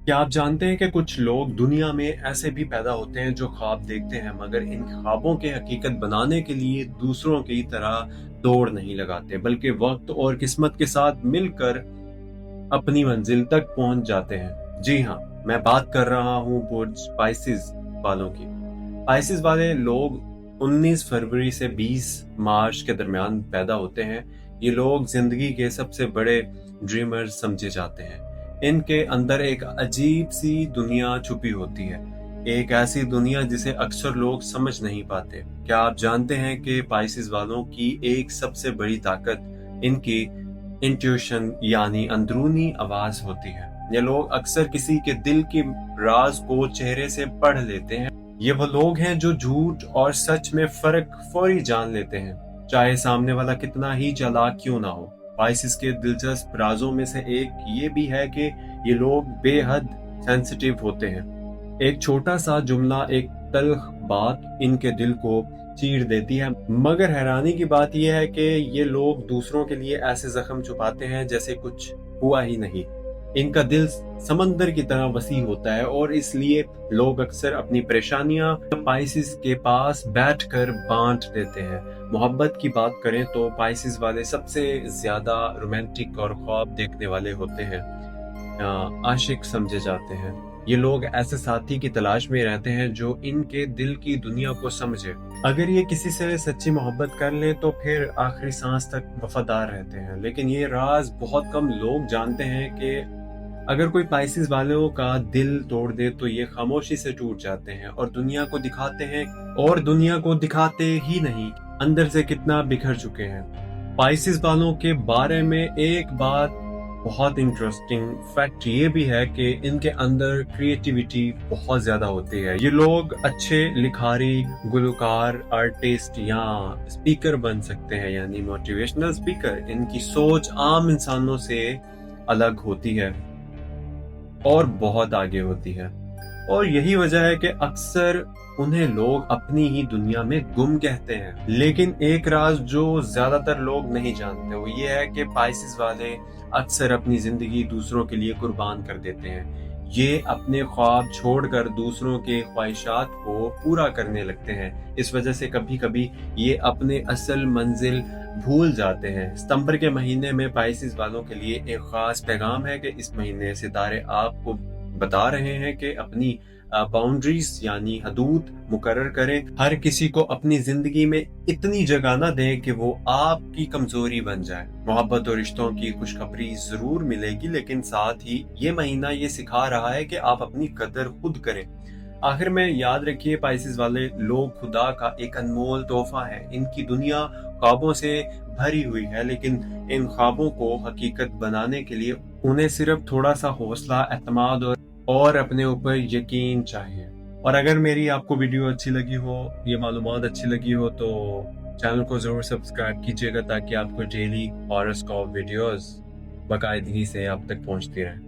क्या आप जानते हैं कि कुछ लोग दुनिया में ऐसे भी पैदा होते हैं जो ख्वाब देखते हैं मगर इन ख्वाबों के हकीकत बनाने के लिए दूसरों की तरह दौड़ नहीं लगाते बल्कि वक्त और किस्मत के साथ मिलकर अपनी मंजिल तक पहुंच जाते हैं। जी हाँ, मैं बात कर रहा हूँ बुर्ज स्पाइसेस वालों की। स्पाइसेस वाले लोग 19 फरवरी से 20 मार्च के दरमियान पैदा होते हैं। ये लोग जिंदगी के सबसे बड़े ड्रीमर्स समझे जाते हैं। इनके अंदर एक अजीब सी दुनिया छुपी होती है, एक ऐसी दुनिया जिसे अक्सर लोग समझ नहीं पाते। क्या आप जानते हैं कि स्पाइसेस वालों की एक सबसे बड़ी ताकत इनकी इंट्यूशन यानी अंदरूनी आवाज होती है। ये लोग अक्सर किसी के दिल के राज को चेहरे से पढ़ लेते हैं। ये वो लोग हैं जो झूठ और सच में फर्क फौरी जान लेते हैं, चाहे सामने वाला कितना ही चालाक क्यों ना हो। स्पाइसेस के दिलचस्प राजों में से एक ये भी है कि ये लोग बेहद सेंसिटिव होते हैं। एक छोटा सा जुमला, एक तल्ख बात इनके दिल को चीर देती है। मगर हैरानी की बात यह है कि ये लोग दूसरों के लिए ऐसे जख्म छुपाते हैं जैसे कुछ हुआ ही नहीं। इनका दिल समंदर की तरह वसी होता है और इसलिए लोग अक्सर अपनी परेशानियां स्पाइसेस के पास बैठकर बांट देते हैं। मोहब्बत की बात करें तो स्पाइसेस वाले सबसे ज्यादा रोमांटिक और ख्वाब देखने वाले होते हैं, आशिक समझे जाते हैं। ये लोग ऐसे साथी की तलाश में रहते हैं जो इनके दिल की दुनिया को समझे। अगर ये किसी से सच्ची मोहब्बत कर ले तो फिर आखिरी सांस तक वफादार रहते हैं। लेकिन ये राज बहुत कम लोग जानते हैं कि अगर कोई स्पाइसेस वालों का दिल तोड़ दे तो ये खामोशी से टूट जाते हैं और दुनिया को दिखाते ही नहीं अंदर से कितना बिखर चुके हैं। स्पाइसेस वालों के बारे में एक बात बहुत इंटरेस्टिंग फैक्ट ये भी है कि इनके अंदर क्रिएटिविटी बहुत ज्यादा होती है। ये लोग अच्छे लिखारी, गुलकार, आर्टिस्ट या स्पीकर बन सकते हैं, यानी मोटिवेशनल स्पीकर। इनकी सोच आम इंसानों से अलग होती है और बहुत आगे होती है, और यही वजह है कि अक्सर उन्हें लोग अपनी ही दुनिया में गुम कहते हैं। लेकिन एक राज जो ज्यादातर लोग नहीं जानते वो ये है कि स्पाइसेस वाले अक्सर अपनी जिंदगी दूसरों के लिए कुर्बान कर देते हैं। ये अपने ख्वाब छोड़कर दूसरों के ख्वाहिशात को पूरा करने लगते हैं। इस वजह से कभी कभी ये अपने असल मंजिल भूल जाते हैं। सितंबर के महीने में स्पाइसेस वालों के लिए एक खास पैगाम है कि इस महीने सितारे आपको बता रहे हैं कि अपनी बाउंड्रीज यानी हदूद मुकर्रर करें। हर किसी को अपनी जिंदगी में इतनी जगह ना दें कि वो आपकी कमजोरी बन जाए। मोहब्बत और रिश्तों की खुशखबरी जरूर मिलेगी, लेकिन साथ ही ये महीना ये सिखा रहा है कि आप अपनी कदर खुद करें। आखिर में याद रखिए, स्पाइसेस वाले लोग खुदा का एक अनमोल तोहफा है। इनकी दुनिया ख्वाबों से भरी हुई है, लेकिन इन ख्वाबों को हकीकत बनाने के लिए उन्हें सिर्फ थोड़ा सा हौसला, एतमाद और अपने ऊपर यकीन चाहिए। और अगर मेरी आपको वीडियो अच्छी लगी हो, ये मालूमात अच्छी लगी हो, तो चैनल को जरूर सब्सक्राइब कीजिएगा ताकि आपको डेली हॉरोस्कोप वीडियोस बाकायदगी से आप तक पहुंचती रहें।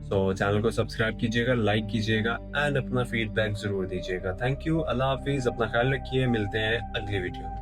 तो चैनल को सब्सक्राइब कीजिएगा, लाइक कीजिएगा एंड अपना फीडबैक जरूर दीजिएगा। थैंक यू, अल्लाह हाफिज, अपना ख्याल रखिए, मिलते हैं अगली वीडियो में।